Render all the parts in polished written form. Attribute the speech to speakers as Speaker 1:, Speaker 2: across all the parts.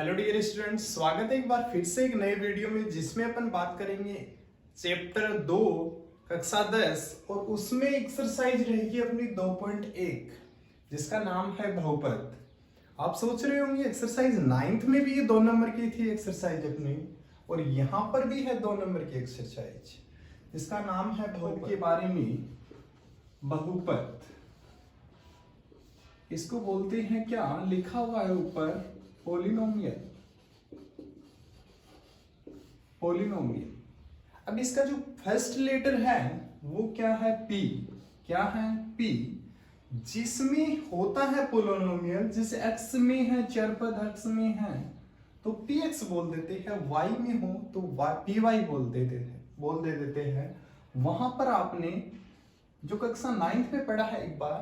Speaker 1: Hello dear students, स्वागत है एक बार फिर से एक नए वीडियो में जिसमें अपन बात करेंगे चैप्टर 2 कक्षा 10 और उसमें एक्सरसाइज रहेगी अपनी 2.1 जिसका नाम है बहुपद। आप सोच रहे होंगे एक्सरसाइज 9th में भी ये 2 नंबर की थी एक्सरसाइज अपनी, और यहाँ पर भी है 2 नंबर की एक्सरसाइज जिसका नाम है बहुपद के बारे में। बहुपद इसको बोलते हैं क्या, लिखा हुआ है ऊपर पोलिनोमियल। अब इसका जो फर्स्ट लेटर है वो क्या है, पी। क्या है, पी। जिसमें होता है पोलिनोमियल, जैसे एक्स में है, चरपद एक्स में है तो पी एक्स बोल देते हैं, वाई में हो तो पी वाई बोल देते हैं। वहां पर आपने जो कक्षा 9th में पढ़ा है, एक बार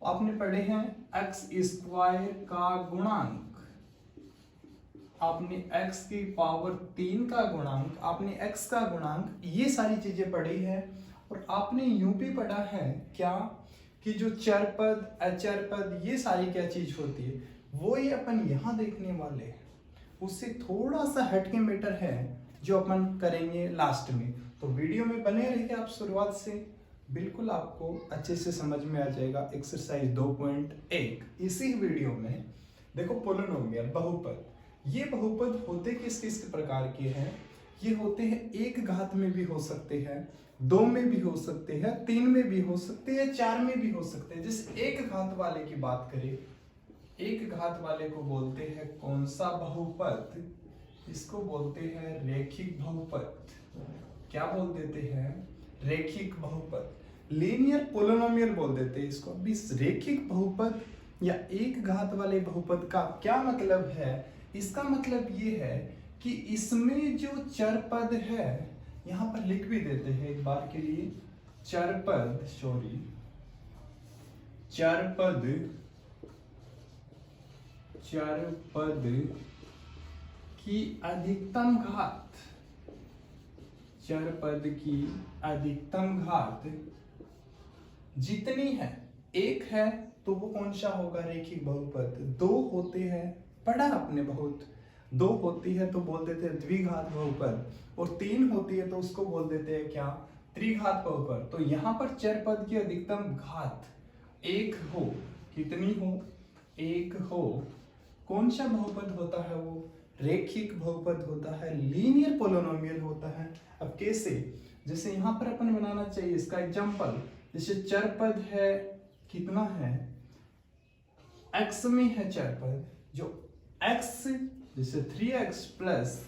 Speaker 1: आपने पढ़े हैं एक्स स्क्वायर का गुणांक, आपने x की पावर 3 का गुणांक, आपने x का गुणांक, ये सारी चीजें पढ़ी है। और आपने यूं भी पढ़ा है क्या कि जो चरपद अचरपद ये सारी क्या चीज होती है, वो ही अपन यहाँ देखने वाले हैं। उससे थोड़ा सा हटके मैटर है जो अपन करेंगे लास्ट में। तो वीडियो में बने रहिए आप शुरुआत से, बिल्कुल आपको अच्छे से समझ में आ जाएगा। एक्सरसाइज 2.1 इसी वीडियो में देखो, पोलिनोमियल बहुपद। ये बहुपद होते किस किस प्रकार के हैं, ये होते हैं एक घात में भी हो सकते हैं, 2 में भी हो सकते हैं, 3 में भी हो सकते हैं, 4 में भी हो सकते हैं। जैसे एक घात वाले की बात करें, एक घात वाले को बोलते हैं कौन सा बहुपद, इसको बोलते हैं रेखिक बहुपद। क्या बोल देते हैं, रेखिक बहुपद। लीनियर पोलिनोमियल बोल देते हैं इसको। अभी रेखिक बहुपद या एक घात वाले बहुपद का क्या मतलब है, इसका मतलब ये है कि इसमें जो चरपद है, यहां पर लिख भी देते हैं एक बार के लिए, चरपद की अधिकतम घात, चरपद की अधिकतम घात जितनी है, एक है तो वो कौन सा होगा, रेखिक बहुपद। 2 होते हैं, पढ़ा आपने बहुत, 2 होती है तो बोल देते हैं द्विघात बहुपद, और 3 होती है तो उसको बोल देते हैं क्या, त्रिघात बहुपद। तो यहाँ पर चरपद की अधिकतम घात 1 हो, कितनी हो, 1 हो, कौन सा बहुपद होता है वो, रेखिक बहुपद होता है, लीनियर पोलिनोमियल होता है। अब कैसे, जैसे यहाँ पर अपन बनाना चाहिए इसका एग्जांपल। जैसे चरपद है, कितना है, x में है चरपद, जो x जैसे 3x प्लस,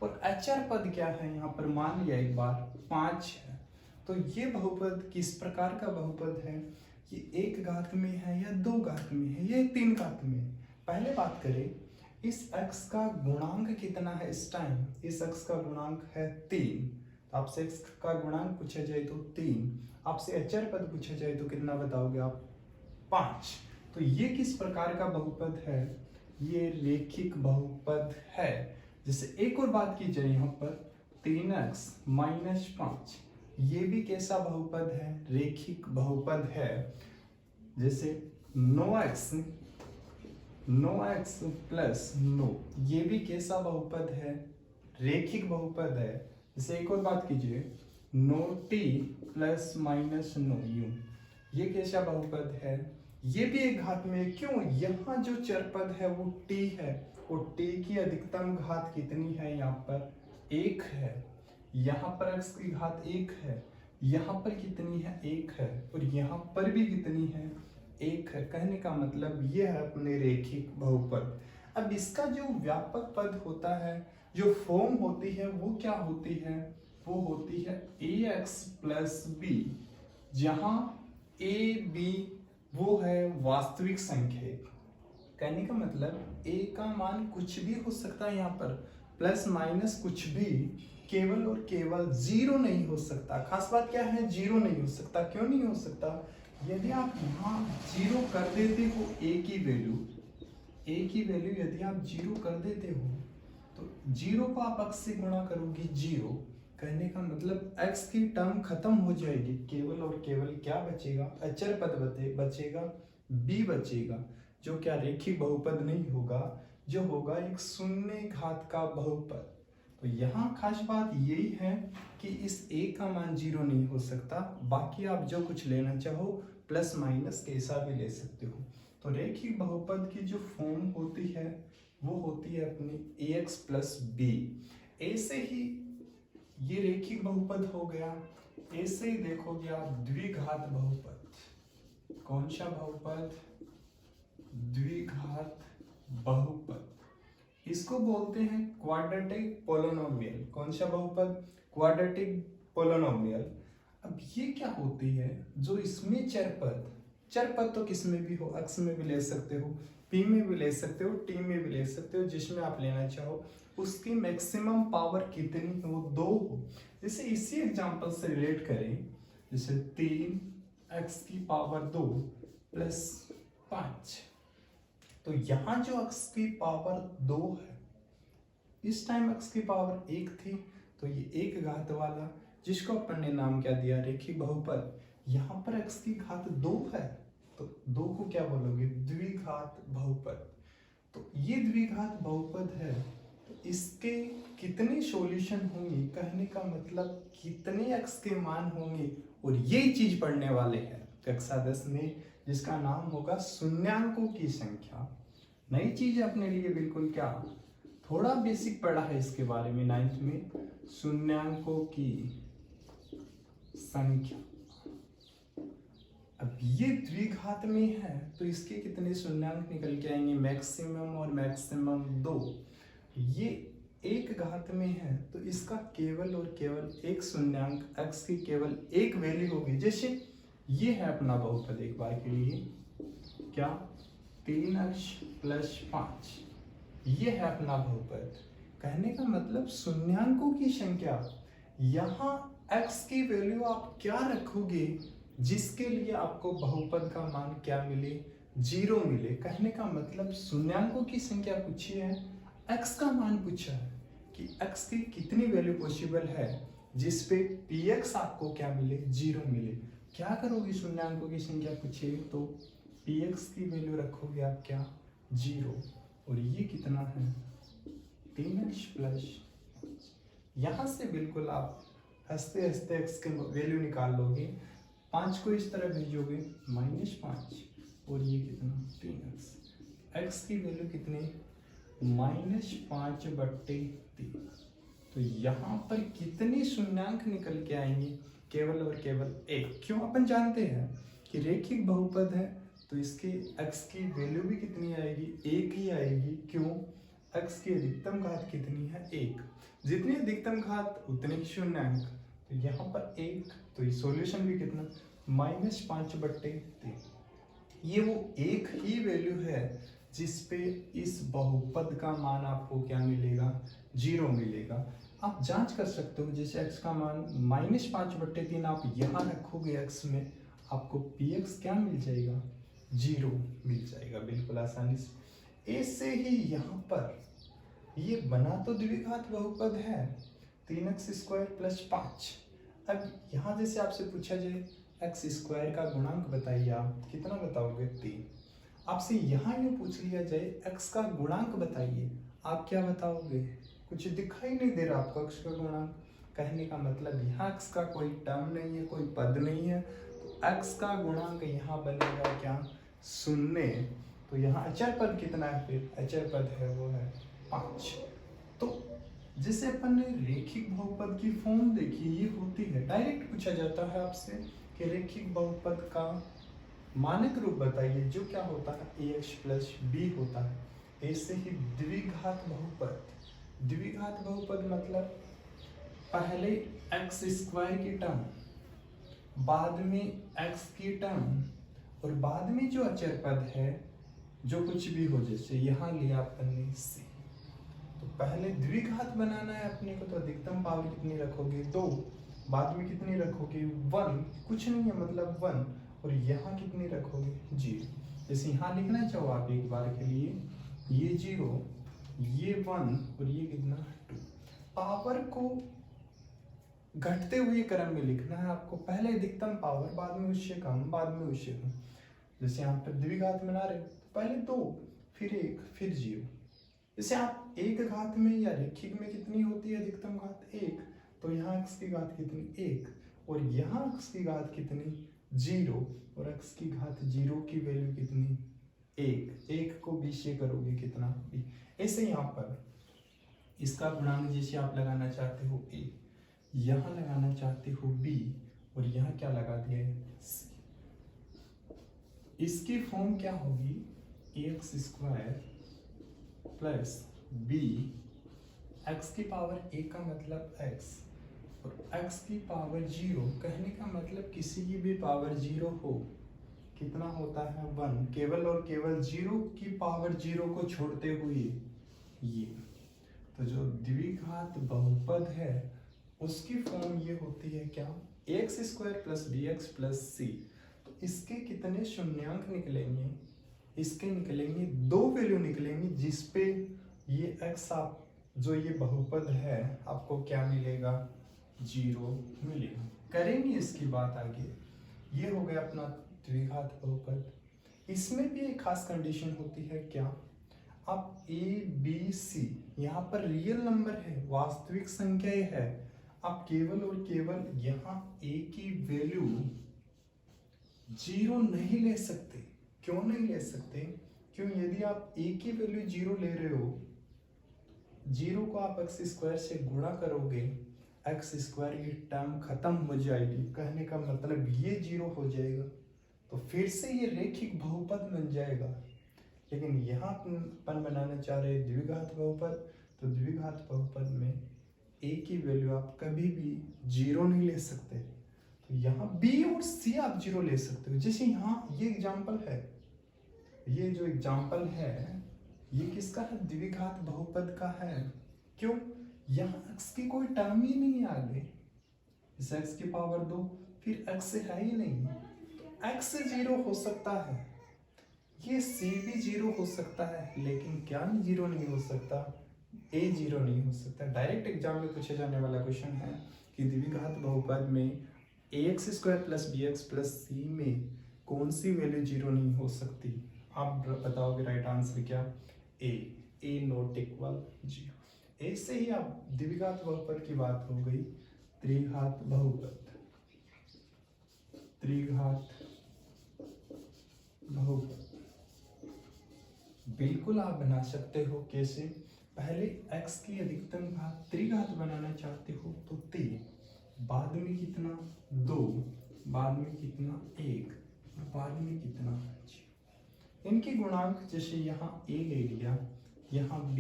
Speaker 1: और अचरपद क्या है यहाँ पर मान लिया एक बार 5 है। तो ये बहुपद किस प्रकार का बहुपद है, ये एक घात में है या 2 घात में है या 3 घात में है। पहले बात करें, इस x का गुणांक कितना है इस टाइम, इस x का गुणांक है 3। तो आपसे x का गुणांक पूछा जाए तो 3, आपसे अचरपद पूछा जाए तो कितना बताओगे आप, 5। तो ये किस प्रकार का बहुपद है, ये रेखिक बहुपद है। जैसे एक और बात की जाए यहाँ पर, 3x माइनस 5, ये भी कैसा बहुपद है, रेखिक बहुपद है। जैसे 9x प्लस 9, ये भी कैसा बहुपद है, रेखिक बहुपद है। जैसे एक और बात कीजिए, 9t प्लस माइनस 9u, ये कैसा बहुपद है, ये भी एक घात में है। क्यों, यहाँ जो चरपद है वो t है, और t की अधिकतम घात कितनी है, यहाँ पर 1 है, यहाँ पर x की घात 1 है, यहाँ पर कितनी है, 1 है, और यहाँ पर भी कितनी है, 1 है। कहने का मतलब ये है अपने रेखिक बहुपद। अब इसका जो व्यापक पद होता है, जो फॉर्म होती है वो क्या होती है, वो होती है ax प्लस b, जहां a b वो है वास्तविक संख्या। कहने का मतलब a का मान कुछ भी हो सकता है, यहाँ पर प्लस माइनस कुछ भी, केवल और केवल 0 नहीं हो सकता। खास बात क्या है, 0 नहीं हो सकता। क्यों नहीं हो सकता, यदि आप यहाँ 0 कर देते हो, a की वैल्यू यदि आप 0 कर देते हो तो 0 को आप x से गुणा करोगे 0, कहने का मतलब x की टर्म खत्म हो जाएगी, केवल और केवल क्या बचेगा, अचर पद बचेगा, b बचेगा, जो क्या रेखिक बहुपद नहीं होगा, जो होगा एक शून्य घात का बहुपद। तो यहाँ खास बात यही है कि इस a का मान 0 नहीं हो सकता, बाकी आप जो कुछ लेना चाहो प्लस माइनस कैसा भी ले सकते हो। तो रेखिक बहुपद की जो फॉर्म होती है वो होती है अपनी ax प्लस बी। ऐसे ही ये रेखिक बहुपद हो गया। ऐसे ही देखोगे आप द्विघात बहुपद। कौन सा बहुपद? द्विघात बहुपद। इसको बोलते हैं क्वाड्रेटिक पोलिनोमियल। कौन सा बहुपद? Quadratic polynomial. अब ये क्या होती है? जो इसमें चरपद, चरपद तो किस में भी हो, x में भी ले सकते हो, p में भी ले सकते हो, t में भी ले सकते हो, जिसमें आप लेना चाहो, उसकी मैक्सिमम पावर कितनी हो? 2 हो। जैसे इसी एग्जांपल से रिलेट करें, जैसे 3x की पावर 2 प्लस 5। तो यहाँ जो x की पावर 2 है, इस टाइम x की पावर 1 थी, तो ये एक घात वाला, जिसको अपन ने नाम क्या दिया? रेखिक बहुपद। यहाँ पर x की घात 2 है, तो 2 को क्या बोलोगे? द्विघात बहुपद। तो ये द्विघात बहुपद है, तो इसके कितने सॉल्यूशन होंगे? कहने का मतलब कितने x के मान होंगे, और ये चीज पढ़ने वाले हैं कक्षा 10 में, जिसका नाम होगा शून्यांकों की संख्या। नई चीज अपने लिए बिल्कुल, क्या थोड़ा बेसिक पढ़ा है इसके बारे में 9th में, शून्यांकों की संख्या। अब ये द्विघात में है, तो इसके कितने शून्यांक निकल के आएंगे? मैक्सिमम और मैक्सिमम 2। ये एक घात में है, तो इसका केवल और केवल एक शून्यांक x की केवल एक वैल्यू होगी। जैसे ये है अपना बहुपद, एक बार के लिए क्या? 3x प्लस 5, ये है अपना बहुपद। कहने का मतलब शून्यांकों की संख्या, यहाँ x की वैल्यू आप क्या रखोगे जिसके लिए आपको बहुपद का मान क्या मिले? 0 मिले। कहने का मतलब शून्यांकों की संख्या पूछी है, x का मान पूछा है कि x की कितनी वैल्यू पॉसिबल है जिसपे px आपको क्या मिले? 0 मिले। क्या करोगे? शून्यांकों की संख्या पूछे तो px की वैल्यू रखोगे आप क्या? 0। और ये कितना है? 3x plus. यहाँ से बिल्कुल आप हंसते हंसते x के वैल्यू निकाल लोगे। 5 को इस तरह भेजोगे, -5, और ये कितना? 3x। x की वैल्यू कितनी? -5/3। तो यहाँ पर कितने शून्यांक निकल के आएंगे? केवल और केवल 1। क्यों? अपन जानते हैं कि रेखिक बहुपद है, तो इसके x की वैल्यू भी कितनी आएगी? 1 ही आएगी। क्यों? x की अधिकतम घात कितनी है? 1। जितनी अधिकतम घात उतने ही शून्यांक, तो यहाँ पर 1, तो ये सॉल्यूशन भी कितना? -5/3। ये वो एक ही वैल्यू है जिसपे इस बहुपद का मान आपको क्या मिलेगा? 0 मिलेगा। आप जांच कर सकते हो, जैसे x का मान -5/3 आप यहाँ रखोगे x में, आपको px क्या मिल जाएगा? 0 मिल जाएगा, बिल्कुल आसानी से। ऐसे ही यहाँ पर ये बना तो द्विघात बहुपद है, 3x² प्लस 5। अब यहाँ जैसे आपसे पूछा जाए x² का गुणांक बताइए, आप कितना बताओगे? 3। आपसे यहाँ ये पूछ लिया जाए x का गुणांक बताइए, आप क्या बताओगे? कुछ दिखाई नहीं दे रहा आपको x का गुणांक। कहने का मतलब यहाँ x का कोई टर्म नहीं है, कोई पद नहीं है, तो x का गुणांक यहाँ बनेगा क्या? 0। तो यहाँ अचर पद कितना है? फिर अचर पद है वो है 5। तो जिसे अपन ने रेखिक बहुपद की फॉर्म देखी, ये होती है, डायरेक्ट पूछा जाता है आपसे कि रेखिक बहुपद का मानक रूप बताइए, जो क्या होता है? ax प्लस b होता है। ऐसे ही द्विघात बहुपद, द्विघात बहुपद मतलब पहले x² की टर्म, बाद में x की टर्म, और बाद में जो अचर पद है, जो कुछ भी हो, जैसे यहाँ लिया अपन ने c। तो पहले द्विघात बनाना है अपने को, तो अधिकतम पावर कितनी रखोगे? 2। बाद में कितनी रखोगे? 1। कुछ नहीं है मतलब 1। और यहाँ कितनी रखोगे? 0। जैसे यहाँ लिखना चाहो आप एक बार के लिए, ये 0, ये 1, और ये कितना? 2। पावर को घटते हुए क्रम में लिखना है आपको, पहले अधिकतम पावर, बाद में उससे कम, बाद में उससे कम। जैसे यहाँ पर द्विघात बना रहे, पहले 2, फिर 1, फिर 0। जैसे आप एक घात में या रेखिक में कितनी होती है अधिकतम घात 1, तो यहाँ x की घात कितनी 1, और यहाँ x की घात कितनी 0, और x की घात 0 की वैल्यू कितनी 1 को b से करोगे कितना b। ऐसे यहाँ पर इसका गुणांक जैसे आप लगाना चाहते हो a, यहाँ लगाना चाहते हो b, और यहाँ क्या लगा दिया है c। इसकी फॉर्म क्या होगी ax square plus b, x की पावर a का मतलब x, और x की पावर 0 कहने का मतलब किसी की भी पावर 0 हो, कितना होता है 1, केवल और केवल 0 की पावर 0 को छोड़ते हुए ये। तो जो द्विघात बहुपद है उसकी फॉर्म ये होती है क्या, ax square plus bx plus c। तो इसके कितने शून्यांक निकलेंगे, इसके निकलेंगे 2 वैल्यू निकलेंगी, जिसपे ये x आप जो ये बहुपद है आपको क्या मिलेगा 0 मिलेगा। करेंगे इसकी बात आगे। ये हो गया अपना द्विघात बहुपद। इसमें भी एक खास कंडीशन होती है क्या, अब a b c यहाँ पर रियल नंबर है, वास्तविक संख्या है, आप केवल और केवल यहाँ a की वैल्यू 0 नहीं ले सकते। क्यों नहीं ले सकते, क्यों, यदि आप a की वैल्यू 0 ले रहे हो, 0 को आप x स्क्वायर से गुणा करोगे, x स्क्वायर की टर्म खत्म हो जाएगी, कहने का मतलब ये 0 हो जाएगा, तो फिर से ये रेखिक बहुपद बन जाएगा। लेकिन यहाँ अपन बनाना चाह रहे हैं द्विघात बहुपद, तो द्विघात बहुपद में a की वैल्यू आप कभी भी 0 नहीं ले सकते, तो यहाँ b और c आप 0 ले सकते हो। जैसे यहाँ ये एग्जाम्पल है, ये जो एग्जाम्पल है ये किसका है, द्विघात बहुपद का है। क्यों, यहाँ x की कोई टर्म ही नहीं है आगे, इस x की पावर 2, फिर x से है ही नहीं, x 0 हो सकता है, ये c भी 0 हो सकता है, लेकिन क्या 0 नहीं हो सकता, a 0 नहीं हो सकता। डायरेक्ट एग्जाम में पूछे जाने वाला क्वेश्चन है कि द्विघात बहुपद में ax square plus bx plus c में कौन सी वैल्यू 0 नहीं हो सकती। आप बताओगे राइट आंसर क्या, a नॉट इक्वल 0। ऐसे ही आप द्विघात बहुपद की बात हो गई। त्रिघात बहुपद, त्रिघात बहुपद बिल्कुल आप बना सकते हो। कैसे, पहले x की अधिकतम घात त्रिघात बनाना चाहते हो तो 3, बाद में कितना 2, बाद में कितना 1, और बाद में कितना 0। इनके गुणांक जैसे यहाँ a ले लिया, यहाँ b,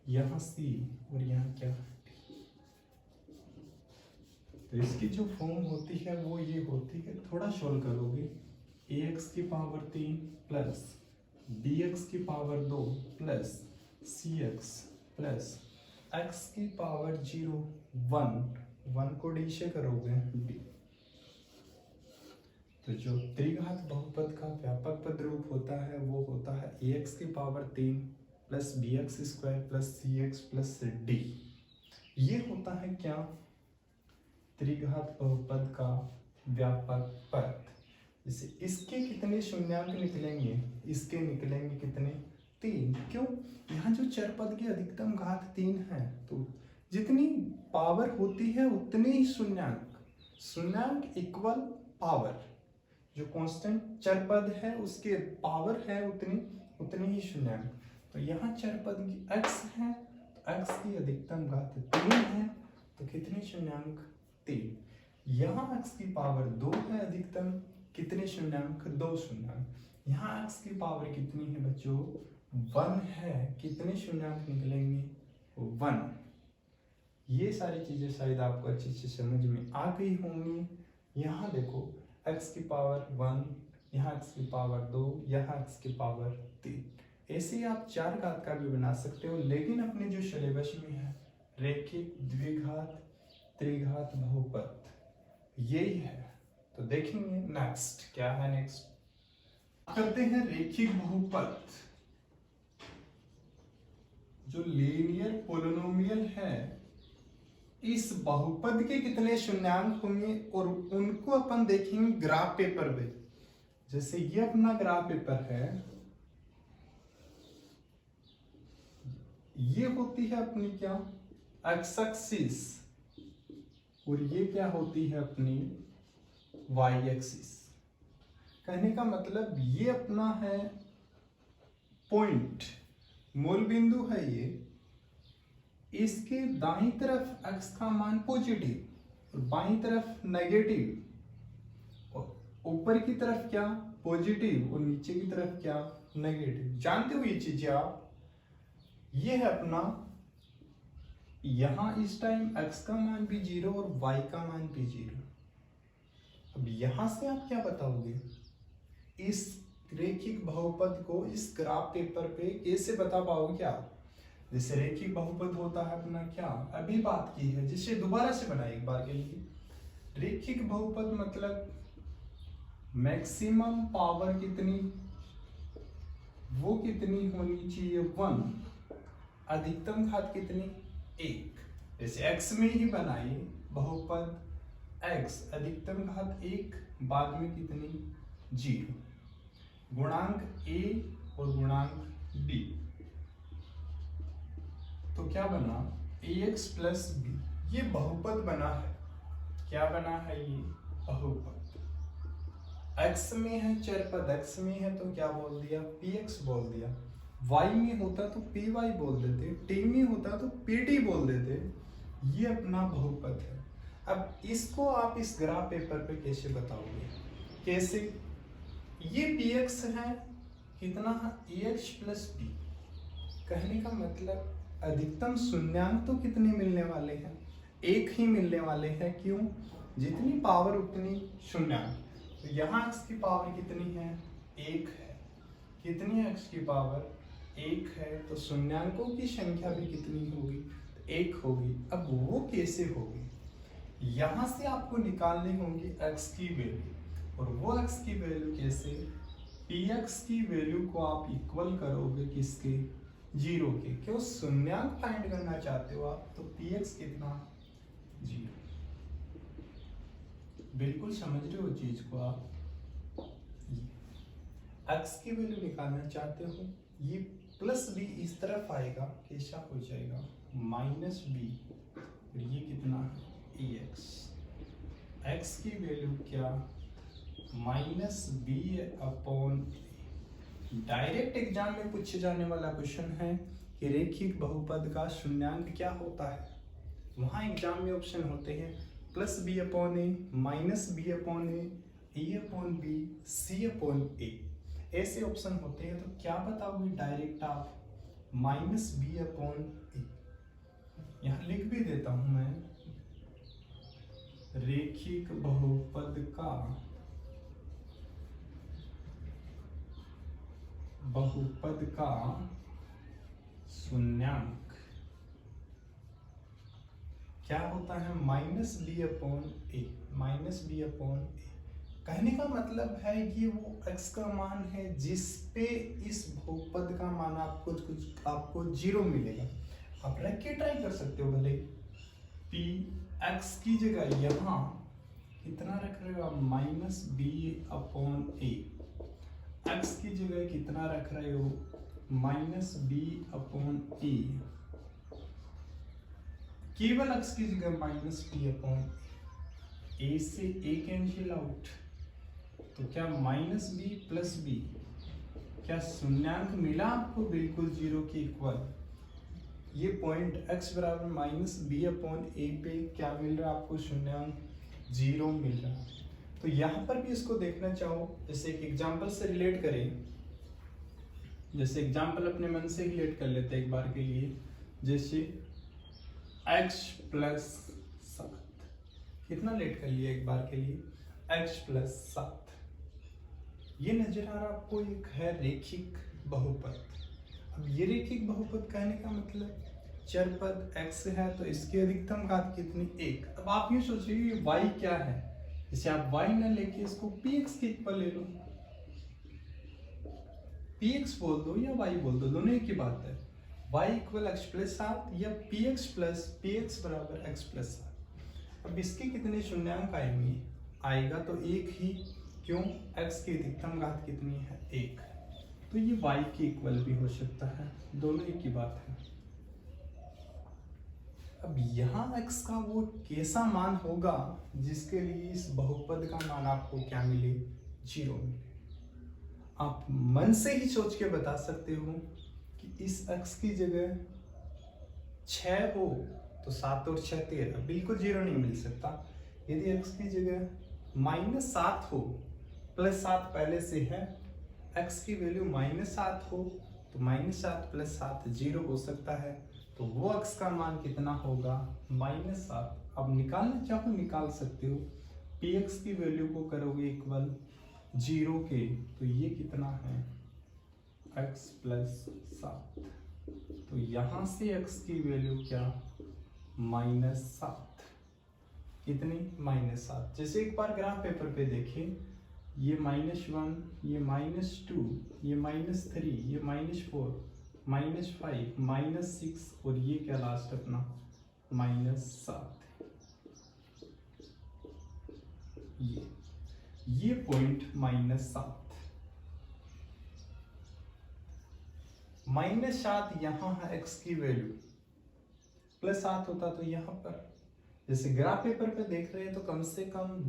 Speaker 1: यहाँ c, और यहाँ क्या d। तो इसकी जो फॉर्म होती है वो ये होती है, थोड़ा सोल्व करोगे, ax की पावर 3 प्लस bx की power 2 plus cx plus x की पावर 0 1 को d से करोगे d। तो जो त्रिघात बहुपद का व्यापक पद रूप होता है वो होता है ax की power 3 plus bx square plus cx plus d। ये होता है क्या, त्रिघात बहुपद का व्यापक पद। जैसे इसके कितने शून्यांक निकलेंगे, इसके निकलेंगे कितने 3। क्यों, यहाँ जो चर पद की अधिकतम घात 3 है, तो जितनी पावर होती है उतने ही शून्यांक, शून्यांक इक्वल पावर, जो कांस्टेंट चर पद है उसके पावर है उतनी ही शून्यांक। तो यहाँ चर पद की x है, तो x की अधिकतम घात 3 है, तो कितने शून्यांक 3। यहाँ x की पावर 2 है अधिकतम, कितने शून्यांक 2 शून्यांक। यहाँ x की पावर कितनी है बच्चों 1 है, कितने शून्यांक निकलेंगे 1। ये सारी चीजें शायद आपको अच्छे से समझ में आ गई होंगी। यहाँ देखो x की पावर 1, यहाँ x की पावर 2, यहाँ x की पावर 3। ऐसे ही आप 4 घात का भी बना सकते हो, लेकिन अपने जो सिलेबस में है रेखिक द्विघात त्रिघात बहुपद यही है। तो देखेंगे नेक्स्ट क्या है। नेक्स्ट करते हैं रेखिक बहुपद। जो लीनियर पोलिनोमियल है, इस बहुपद के कितने शून्यांक होंगे और उनको अपन देखेंगे ग्राफ पेपर पे। जैसे ये अपना ग्राफ पेपर है, ये होती है अपनी क्या, एक्स एक्सिस, और ये क्या होती है अपनी वाई एक्सिस। कहने का मतलब ये अपना है पॉइंट, मूल बिंदु है ये, इसके दाईं तरफ एक्स का मान पॉजिटिव और बाईं तरफ नेगेटिव, और ऊपर की तरफ क्या पॉजिटिव और नीचे की तरफ क्या नेगेटिव। जानते हो ये चीजें आप। ये है अपना, यहां इस टाइम x का मान भी 0 और y का मान भी 0। अब यहां से आप क्या बताओगे, इस रेखिक बहुपद को इस ग्राफ पेपर पे कैसे बता पाओगे आप। जैसे रेखिक बहुपद होता है अपना क्या, अभी बात की है, जिसे दोबारा से बनाए एक बार के लिए। रेखिक बहुपद मतलब मैक्सिमम पावर कितनी, वो कितनी होनी चाहिए 1, अधिकतम घात कितनी 1। जैसे x में ही बनाइए बहुपद x, अधिकतम घात 1, बाद में कितनी 0, गुणांक a और गुणांक b, तो क्या बना ax प्लस b। ये बहुपद बना है, क्या बना है ये बहुपद। x में है चरपद, x में है तो क्या बोल दिया px बोल दिया, y में होता तो py बोल देते, t में होता तो pt बोल देते। ये अपना बहुपद है। अब इसको आप इस ग्राफ पेपर पे कैसे बताओगे, कैसे, ये px है कितना ax प्लस b। कहने का मतलब अधिकतम शून्यांक तो कितने मिलने वाले हैं, एक ही मिलने वाले हैं। क्यों, जितनी पावर उतनी शून्यांक। तो यहाँ x की पावर कितनी है 1 है, कितनी है x की पावर 1 है, तो शून्यांकों की संख्या भी कितनी होगी 1 होगी। अब वो कैसे होगी, यहाँ से आपको निकालनी होगी x की वैल्यू, और वो x की वैल्यू कैसे, px की वैल्यू को आप इक्वल करोगे किसके 0 के। क्यों, शून्यांक फाइंड करना चाहते हो आप, तो px कितना 0। बिल्कुल समझ रहे हो चीज को आप। x की वैल्यू निकालना चाहते हो, ये प्लस b इस तरफ आएगा, कैसा हो जाएगा माइनस b, और ये कितना ax। x की वैल्यू क्या minus b upon. Direct exam में पूछे जाने वाला क्वेश्चन है कि रेखिक बहुपद का शून्यांक क्या होता है। वहां एग्जाम में ऑप्शन होते हैं प्लस बी अपॉन ए, माइनस बी अपॉन ए अपॉन बी, सी अपॉन ए, ऐसे ऑप्शन होते हैं। तो क्या बताओगे डायरेक्ट आप, माइनस बी अपॉन ए। यहाँ लिख भी देता हूं मैं, रेखिक बहुपद का शून्यांक क्या होता है माइनस बी अपॉन ए, माइनस बी अपॉन ए। कहने का मतलब है ये वो x का मान है जिस पे इस बहुपद का मान आपको 0 मिलेगा। आप रख के ट्राई कर सकते हो, भले p x की जगह यहाँ कितना रख रहे हो आप माइनस बी अपॉन ए, x की जगह कितना रख रहे हो माइनस बी अपॉन ए, केवल x की जगह माइनस बी अपॉन ए से ए कैंसिल आउट, तो क्या माइनस बी प्लस बी, क्या शून्यांक मिला आपको बिल्कुल 0 के इक्वल। ये पॉइंट x बराबर माइनस बी अपॉन ए पे क्या मिल रहा है आपको शून्यांक 0 मिल रहा है। तो यहाँ पर भी इसको देखना चाहो, जैसे एक एग्जाम्पल से रिलेट करें, जैसे एग्जाम्पल अपने मन से रिलेट कर लेते हैं एक बार के लिए। जैसे x प्लस 7, कितना लेट कर लिया एक बार के लिए x प्लस 7। ये नजर आ रहा आपको एक है रेखिक बहुपद। अब ये रेखिक बहुपद कहने का मतलब चरपद x है तो इसकी अधिकतम घात कितनी 1। अब आप यूं सोचिए y क्या है, जैसे आप y ना लेके इसको px के इक्वल ले लो, px बोल दो या y बोल दो, दोनों एक ही बात है। y इक्वल x प्लस 7 या px प्लस px बराबर x प्लस 7। अब इसके कितने शून्यांक आएगा तो एक ही, क्यों x की अधिकतम घात कितनी है 1, तो ये y के इक्वल भी हो सकता है, दोनों एक ही बात है। यहाँ x का वो कैसा मान होगा जिसके लिए इस बहुपद का मान आपको क्या मिले, 0 मिले। आप मन से ही सोच के बता सकते हो कि इस x की जगह 6 हो तो 7 और 6 13, बिल्कुल 0 नहीं मिल सकता। यदि x की जगह -7 हो, +7 पहले से है, x की वैल्यू -7 हो तो -7 + 7 0 हो सकता है। तो वो x का मान कितना होगा, -7। अब निकालना चाहो निकाल सकते हो। px की वैल्यू को करोगे इक्वल 0 के, तो ये कितना है, x + 7। तो यहाँ से x की वैल्यू क्या, -7। कितनी, -7। जैसे एक बार ग्राफ पेपर पे देखें, ये -1, ये -2, ये -3, ये -4, -5, -6 और ये क्या लास्ट अपना -7। ये पॉइंट -7, -7 यहाँ है x की वैल्यू, +7 होता तो यहाँ पर, जैसे ग्राफ पेपर पे देख रहे हैं तो कम से कम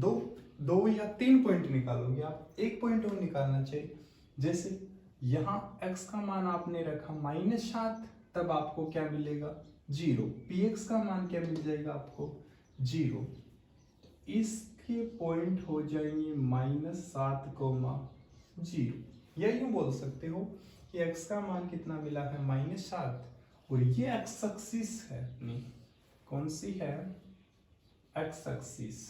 Speaker 1: दो या 3 पॉइंट निकालोगे आप, एक पॉइंट और निकालना चाहिए। जैसे यहाँ x का मान आपने रखा -7, तब आपको क्या मिलेगा, 0। px का मान क्या मिल जाएगा आपको, 0। इसके पॉइंट हो जाएंगे -7, 0। या यूं बोल सकते हो कि x का मान कितना मिला है, -7, और ये x एक्सिस है अपनी, कौन सी है, x एक्सिस,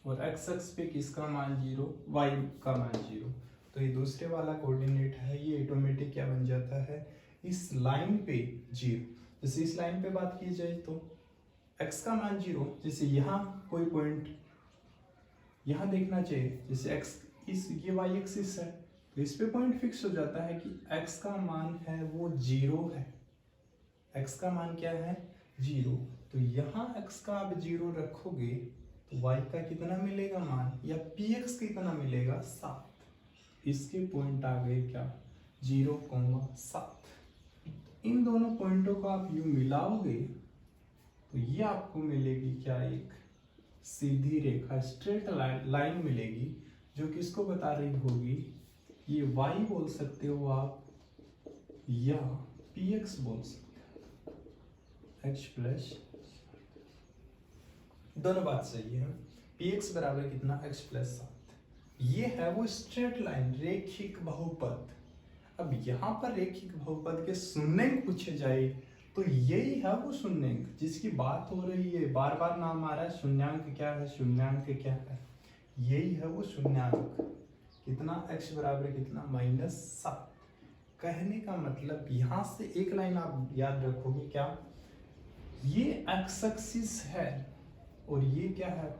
Speaker 1: और x एक्स पे किसका मान 0, y का मान 0। तो ये दूसरे वाला कोऑर्डिनेट है, ये ऑटोमेटिक क्या बन जाता है, इस लाइन पे 0। जैसे इस लाइन पे बात की जाए तो x का मान 0, जैसे यहाँ कोई पॉइंट यहाँ देखना चाहिए, जैसे x ये y एक्सिस है, तो इस पे पॉइंट फिक्स हो जाता है कि x का मान है वो 0 है। x का मान क्या है, 0। तो यहाँ x का आप 0 रखोगे तो y का कितना मिलेगा मान, या px कितना मिलेगा, 7। इसके पॉइंट आ गए क्या, 0, 7। इन दोनों पॉइंटों को आप यूं मिलाओगे तो ये आपको मिलेगी क्या, एक सीधी रेखा, स्ट्रेट लाइन मिलेगी, जो किसको बता रही होगी, ये y बोल सकते हो आप, या px बोल सकते हो, h प्लस, दोनों बात सही है। px बराबर कितना, x + 7। ये है वो स्ट्रेट लाइन, रेखिक बहुपद। अब यहाँ पर रेखिक बहुपद के शून्यंक पूछे जाए तो यही है वो शून्यंक जिसकी बात हो रही है, बार बार नाम आ रहा है, शून्यंक क्या है, शून्यंक क्या है, यही है वो शून्यंक। कितना, x बराबर कितना, -7। कहने का मतलब यहाँ से एक लाइन आप याद रखोगे क्या, ये x एक्सिस है और ये क्या है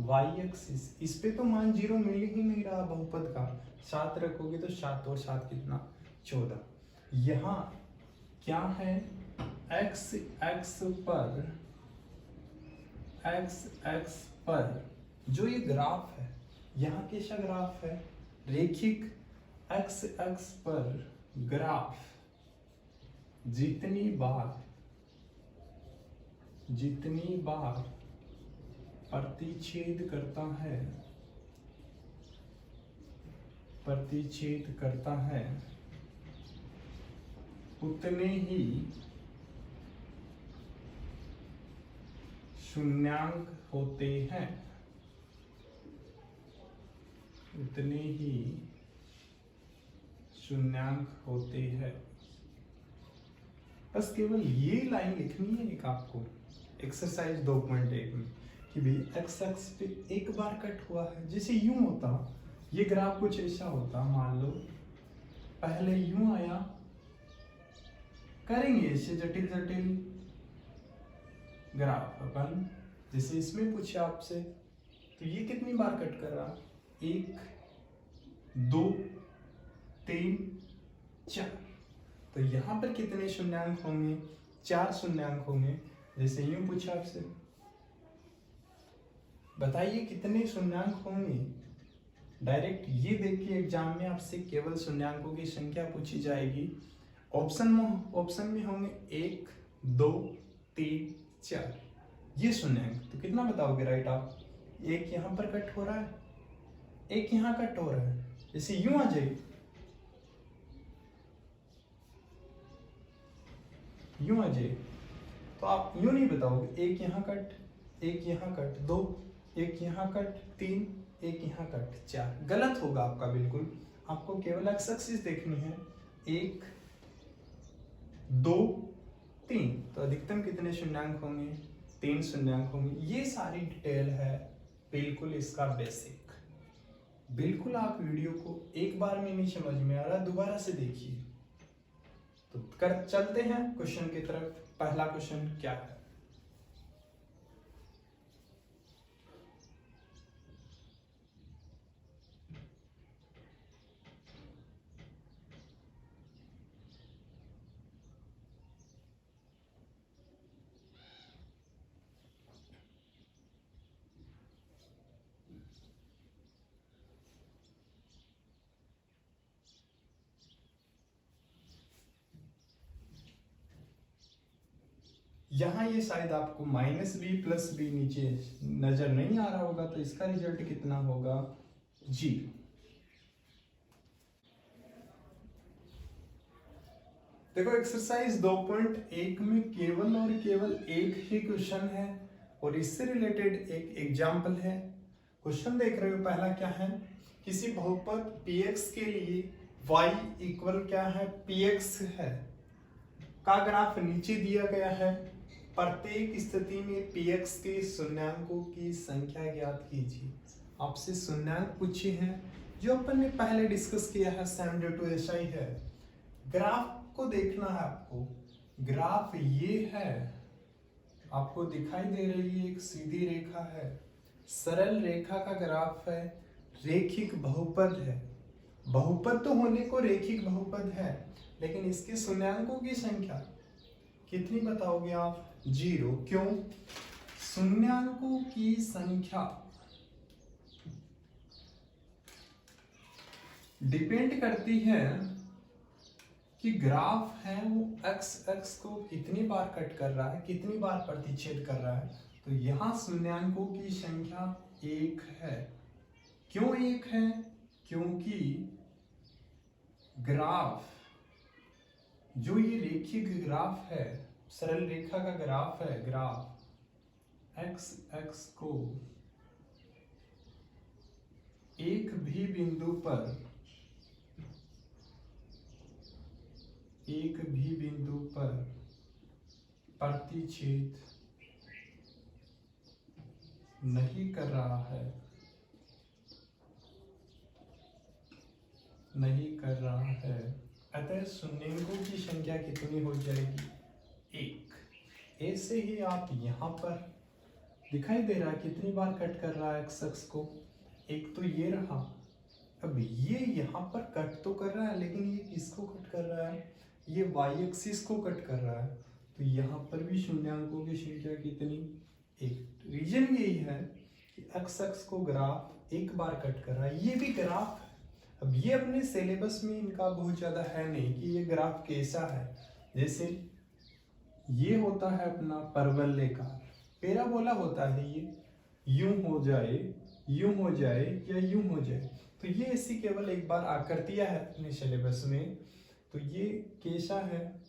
Speaker 1: y एक्सिस, इस पे तो मान 0 मिल ही नहीं रहा बहुपद का। 7 रखोगे तो 7 और 7 कितना, 14। यहाँ क्या है, x एक्स पर जो ये ग्राफ है, यहाँ कैसा ग्राफ है, रेखिक x एक्स पर ग्राफ जितनी बार प्रतिच्छेद करता है उतने ही शून्यांक होते हैं, बस केवल ये लाइन लिखनी है एक आपको, एक्सरसाइज 2.1 में, कि भाई x एक्स पे एक बार कट हुआ है। जैसे यूं होता, ये ग्राफ कुछ ऐसा होता, मान लो पहले यूं आया, करेंगे ऐसे जटिल ग्राफ अपन, जैसे इसमें पूछे आपसे, तो ये कितनी बार कट कर रहा, 1, 2, 3, 4। तो यहाँ पर कितने शून्यांक होंगे, 4 शून्यांक होंगे। जैसे यूं पूछा आपसे, बताइए कितने शून्यांक होंगे। डायरेक्ट ये देखिए, एग्जाम में आपसे केवल शून्यांकों की संख्या पूछी जाएगी। ऑप्शन में होंगे 1, 2, 3 4, ये शून्यांक। तो कितना बताओगे राइट आप? एक यहाँ पर कट हो रहा है, एक यहाँ कट हो रहा है, जैसे यूं आ जाए, यूं आ जाए, तो आप यूं नहीं बताओगे एक यहाँ कट, एक यहाँ कट, 2, एक यहाँ कट, 3, एक यहाँ कट, 4, गलत होगा आपका बिल्कुल। आपको केवल एक्स एक्सिस देखनी है, 1 2 3, तो अधिकतम कितने शून्यांक होंगे? 3 शून्यांक होंगे। ये सारी डिटेल है बिल्कुल इसका बेसिक। बिल्कुल आप वीडियो को एक बार में नहीं समझ में आ रहा, दोबारा से देखिए। तो कर चलते हैं क्वेश्चन की तरफ। पहला क्वेश्चन क्या है? यहाँ ये शायद आपको -b + b नीचे नजर नहीं आ रहा होगा, तो इसका रिजल्ट कितना होगा? 0। देखो एक्सरसाइज 2.1 में केवल और केवल एक ही क्वेश्चन है और इससे रिलेटेड एक एग्जाम्पल है। क्वेश्चन देख रहे हो, पहला क्या है? किसी बहुपद px के लिए y इक्वल क्या है? px है का ग्राफ नीचे दिया गया है। प्रत्येक स्थिति में px के शून्यांकों की संख्या ज्ञात कीजिए। आपसे शून्यांक पूछे हैं जो अपन ने पहले डिस्कस किया है, सेम टू ऐसा ही है। ग्राफ को देखना है आपको। ग्राफ ये है, आपको दिखाई दे रही है, एक सीधी रेखा है, सरल रेखा का ग्राफ है, रेखिक बहुपद है। बहुपद तो होने को रेखिक बहुपद है, लेकिन इसके शून्यांकों की संख्या कितनी बताओगे आप? 0। क्यों? शून्यांकों की संख्या डिपेंड करती है कि ग्राफ है वो x x को कितनी बार कट कर रहा है, कितनी बार प्रतिच्छेद कर रहा है। तो यहाँ शून्यांकों की संख्या 1 है। क्यों 1 है? क्योंकि ग्राफ, जो ये रेखिक ग्राफ है, सरल रेखा का ग्राफ है, ग्राफ x x को एक भी बिंदु पर प्रतिच्छेद नहीं कर रहा है, अतः शून्यांकों की संख्या कितनी हो जाएगी? 1। ऐसे ही आप यहाँ पर दिखाई दे रहा है कितनी बार कट कर रहा है x अक्ष को? एक तो ये रहा। अब ये यहाँ पर कट तो कर रहा है, लेकिन ये किसको कट कर रहा है? ये y एक्सिस को कट कर रहा है। तो यहाँ पर भी शून्यांकों की संख्या कितनी? 1। रीजन यही है कि x अक्ष को ग्राफ एक बार कट कर रहा है। ये भी ग्राफ है। अब ये अपने सिलेबस में इनका बहुत ज्यादा है नहीं कि ये ग्राफ कैसा है। जैसे ये होता है अपना परवलयकार, पैराबोला होता है, ये यूं हो जाए, यूं हो जाए या यूं हो जाए। तो ये ऐसी केवल एक बार आकृतियां है अपने सिलेबस में। तो ये कैसा है?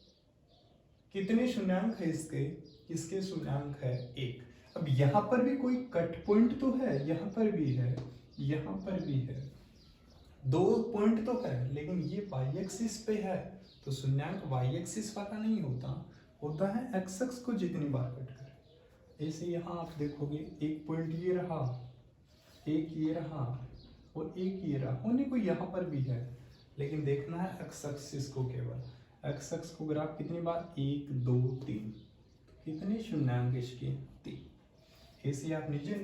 Speaker 1: कितने शून्यांक है इसके? इसके शून्यांक है 1। अब यहाँ पर भी कोई कट पॉइंट तो है, यहाँ पर भी है, यहाँ पर भी है, 2 पॉइंट तो है, लेकिन ये y एक्सिस पे है। तो शून्यांक y एक्सिस वाला नहीं होता है x अक्ष को जितनी बार कट करे। ऐसे यहाँ आप देखोगे एक पॉइंट ये रहा, एक ये रहा और एक ये रहा, होने को यहाँ पर भी है, लेकिन देखना है x एक्सिस को केवल। x अक्ष को ग्राफ कितनी बार? 1 2 3। कितने शून्यांक इसके? 3। ऐसे आप नीचे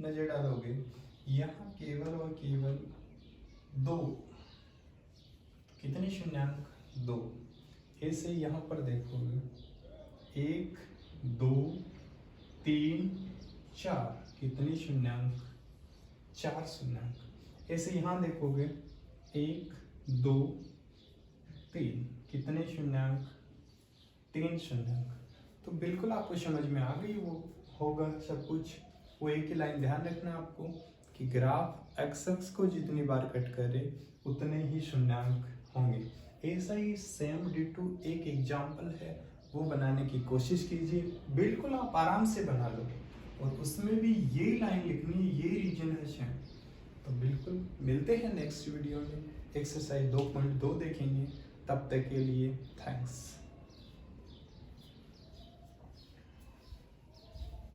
Speaker 1: नजर डालोगे, यहाँ केवल और केवल 2। कितने शून्यांक? 2। ऐसे यहाँ पर देखोगे 1 2 3 4। कितने शून्यांक? 4 शून्यांक। ऐसे यहाँ देखोगे 1 2 3। कितने शून्यांक? 3 शून्यांक। तो बिल्कुल आपको समझ में आ गई वो होगा सब कुछ। वो एक ही लाइन ध्यान रखना आपको कि ग्राफ एक्स अक्ष को जितनी बार कट करे उतने ही शून्यांक होंगे। ऐसा ही सेम डिटो एक एग्जाम्पल है, वो बनाने की कोशिश कीजिए। बिल्कुल आप आराम से बना लो, और उसमें भी ये लाइन लिखनी है, ये रीजन है सेम। तो बिल्कुल मिलते हैं नेक्स्ट वीडियो में, एक्सरसाइज 2.2 देखेंगे। तब तक के लिए थैंक्स।